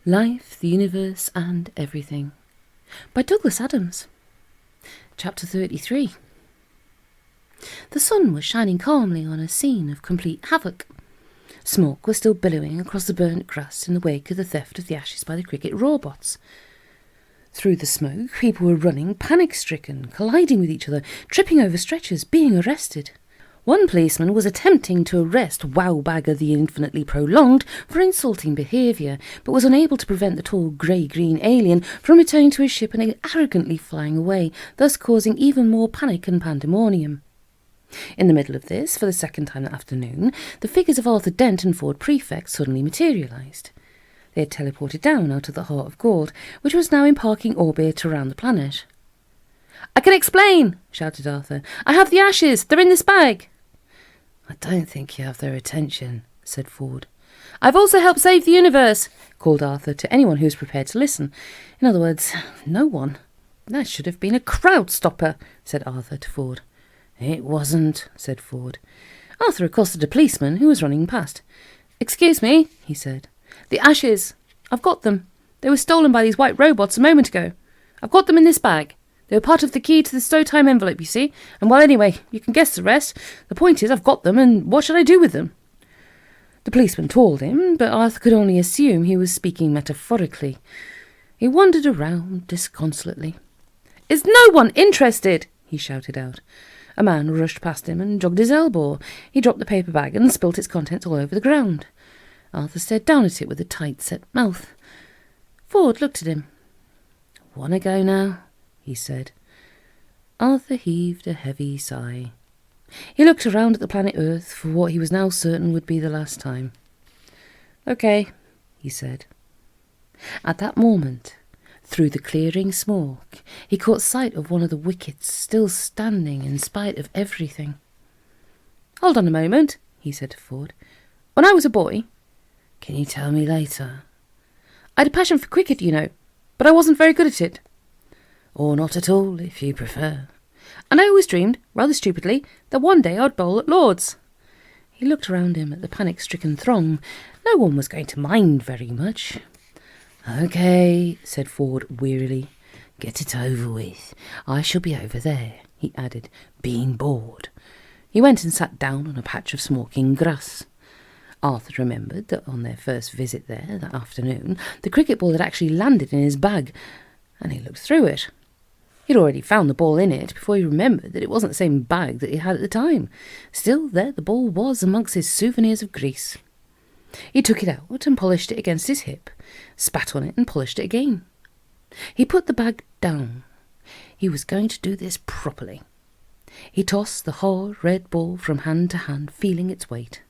Life, the Universe and Everything by Douglas Adams. Chapter 33. The sun was shining calmly on a scene of complete havoc. Smoke was still billowing across the burnt grass in the wake of the theft of the ashes by the cricket robots. Through the smoke, people were running, panic-stricken, colliding with each other, tripping over stretchers, being arrested. One policeman was attempting to arrest Wowbagger the Infinitely Prolonged for insulting behaviour, but was unable to prevent the tall grey-green alien from returning to his ship and arrogantly flying away, thus causing even more panic and pandemonium. In the middle of this, for the second time that afternoon, the figures of Arthur Dent and Ford Prefect suddenly materialised. They had teleported down out of the Heart of Gold, which was now in parking orbit around the planet. "I can explain!" shouted Arthur. "I have the ashes! They're in this bag!" "I don't think you have their attention," said Ford. "I've also helped save the universe," called Arthur to anyone who was prepared to listen. In other words, no one. "That should have been a crowd stopper," said Arthur to Ford. "It wasn't," said Ford. Arthur accosted a policeman who was running past. "Excuse me," he said. "The ashes. I've got them. They were stolen by these white robots a moment ago. I've got them in this bag. They were part of the key to the stow time envelope, you see. And well, anyway, you can guess the rest. The point is, I've got them, and what should I do with them?" The policeman told him, but Arthur could only assume he was speaking metaphorically. He wandered around disconsolately. "Is no one interested?" he shouted out. A man rushed past him and jogged his elbow. He dropped the paper bag and spilt its contents all over the ground. Arthur stared down at it with a tight-set mouth. Ford looked at him. "Wanna go now?" he said. Arthur heaved a heavy sigh. He looked around at the planet Earth for what he was now certain would be the last time. "Okay," he said. At that moment, through the clearing smoke, he caught sight of one of the wickets still standing in spite of everything. "Hold on a moment," he said to Ford. "When I was a boy—" "Can you tell me later?" "I had a passion for cricket, you know, but I wasn't very good at it." "Or not at all, if you prefer." "And I always dreamed, rather stupidly, that one day I'd bowl at Lord's." He looked around him at the panic-stricken throng. No one was going to mind very much. "Okay," said Ford wearily. "Get it over with. I shall be over there," he added, "being bored." He went and sat down on a patch of smoking grass. Arthur remembered that on their first visit there that afternoon, the cricket ball had actually landed in his bag, and he looked through it. He'd already found the ball in it before he remembered that it wasn't the same bag that he had at the time. Still, there the ball was amongst his souvenirs of Greece. He took it out and polished it against his hip, spat on it and polished it again. He put the bag down. He was going to do this properly. He tossed the hard red ball from hand to hand, feeling its weight.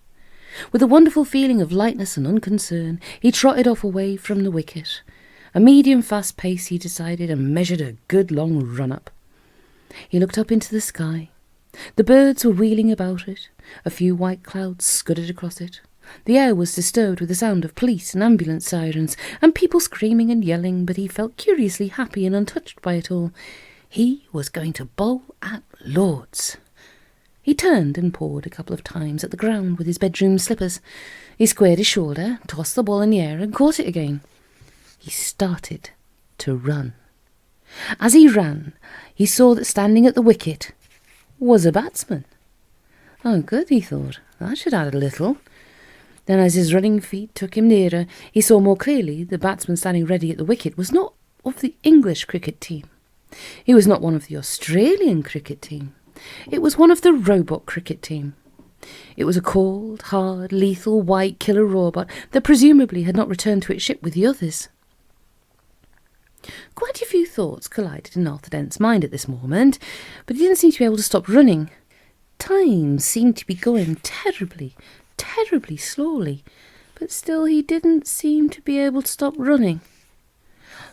With a wonderful feeling of lightness and unconcern, he trotted off away from the wicket. A medium-fast pace, he decided, and measured a good long run-up. He looked up into the sky. The birds were wheeling about it. A few white clouds scudded across it. The air was disturbed with the sound of police and ambulance sirens, and people screaming and yelling, but he felt curiously happy and untouched by it all. He was going to bowl at Lord's. He turned and pawed a couple of times at the ground with his bedroom slippers. He squared his shoulder, tossed the ball in the air and caught it again. He started to run. As he ran, he saw that standing at the wicket was a batsman. "Oh, good," he thought. "That should add a little." Then as his running feet took him nearer, he saw more clearly the batsman standing ready at the wicket was not of the English cricket team. He was not one of the Australian cricket team. It was one of the robot cricket team. It was a cold, hard, lethal, white killer robot that presumably had not returned to its ship with the others. Quite a few thoughts collided in Arthur Dent's mind at this moment, but he didn't seem to be able to stop running. Time seemed to be going terribly, terribly slowly, but still he didn't seem to be able to stop running.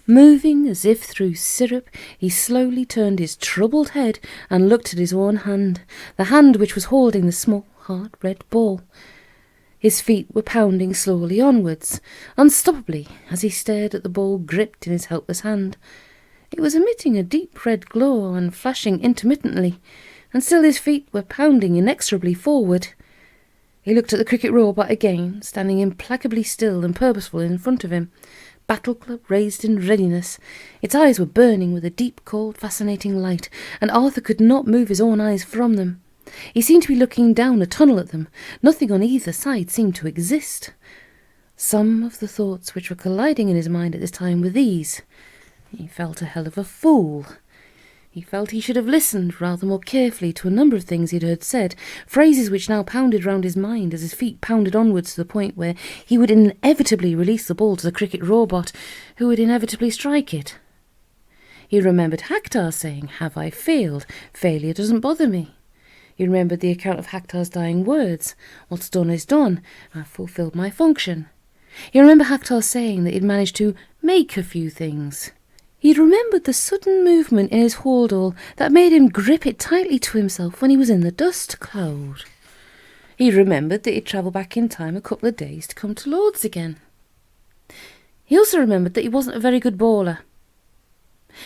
Moving as if through syrup, he slowly turned his troubled head and looked at his own hand, the hand which was holding the small, hard red ball. His feet were pounding slowly onwards, unstoppably, as he stared at the ball gripped in his helpless hand. It was emitting a deep red glow and flashing intermittently, and still his feet were pounding inexorably forward. He looked at the cricket robot again, standing implacably still and purposeful in front of him, battle club raised in readiness. Its eyes were burning with a deep, cold, fascinating light, and Arthur could not move his own eyes from them. He seemed to be looking down a tunnel at them. Nothing on either side seemed to exist. Some of the thoughts which were colliding in his mind at this time were these. He felt a hell of a fool. He felt he should have listened rather more carefully to a number of things he'd heard said, phrases which now pounded round his mind as his feet pounded onwards to the point where he would inevitably release the ball to the cricket robot, who would inevitably strike it. He remembered Hector saying, "Have I failed? Failure doesn't bother me." He remembered the account of Hector's dying words, "What's done is done. I've fulfilled my function." He remembered Hector saying that he'd managed to make a few things. He remembered the sudden movement in his hold-all that made him grip it tightly to himself when he was in the dust cloud. He remembered that he'd travelled back in time a couple of days to come to Lord's again. He also remembered that he wasn't a very good bowler.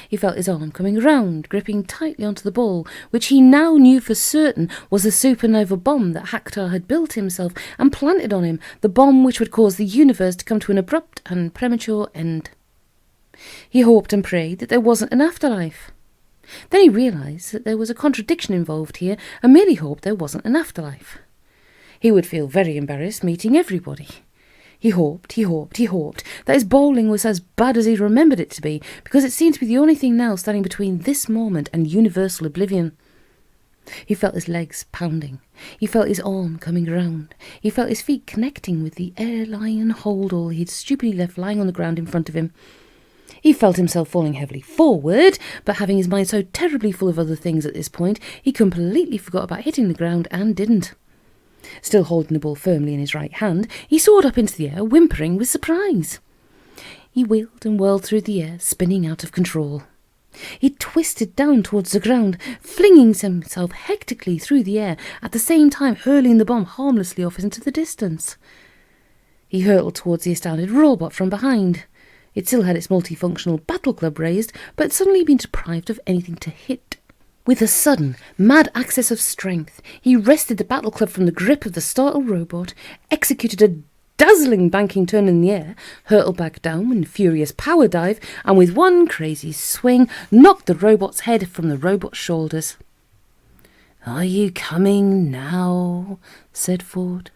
He felt his arm coming round, gripping tightly onto the ball, which he now knew for certain was the supernova bomb that Hector had built himself and planted on him, the bomb which would cause the universe to come to an abrupt and premature end. He hoped and prayed that there wasn't an afterlife. Then he realised that there was a contradiction involved here and merely hoped there wasn't an afterlife. He would feel very embarrassed meeting everybody. He hoped that his bowling was as bad as he remembered it to be, because it seemed to be the only thing now standing between this moment and universal oblivion. He felt his legs pounding. He felt his arm coming round. He felt his feet connecting with the airline hold-all he'd stupidly left lying on the ground in front of him. He felt himself falling heavily forward, but having his mind so terribly full of other things at this point, he completely forgot about hitting the ground and didn't. Still holding the ball firmly in his right hand, he soared up into the air, whimpering with surprise. He wheeled and whirled through the air, spinning out of control. He twisted down towards the ground, flinging himself hectically through the air, at the same time hurling the bomb harmlessly off into the distance. He hurtled towards the astounded robot from behind. It still had its multifunctional battle club raised, but had suddenly been deprived of anything to hit. With a sudden, mad access of strength, he wrested the battle club from the grip of the startled robot, executed a dazzling banking turn in the air, hurtled back down in a furious power dive, and with one crazy swing, knocked the robot's head from the robot's shoulders. "Are you coming now?" said Ford.